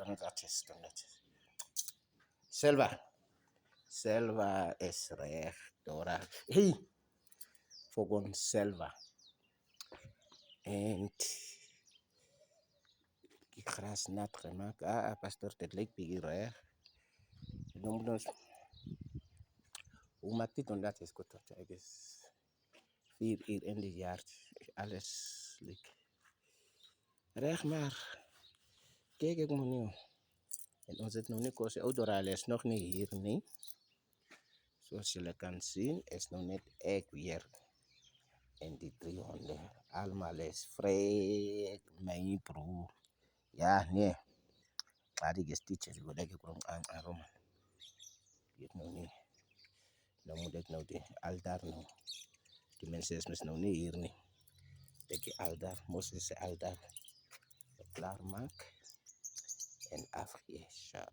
dan dat is dan net. Selva is recht, Dora. Hey, Fogon Selva. En die gras nat gemaakt. Pastor, het lijkt bij recht. Noem ons. Hoe maakt dit dan dat is goed? Het is 4 uur in het jaar. Alles lijkt. Recht maar. Kijk ik maar nu. En ons het nog niet kost. Oudora is nog niet hier, nee. Zoals jullie kan zien, is nog niet echt weer in die 300. Allemaal is vrij, mijn pro. Ja, nee. Maar die is teacher, die wil ik ook aan Roma. Dit nog niet. Dan moet ik nou die altaar nou. Die mensen is nog niet hier, nee. Die altaar, moest ze altaar klaarmaken en afgeven.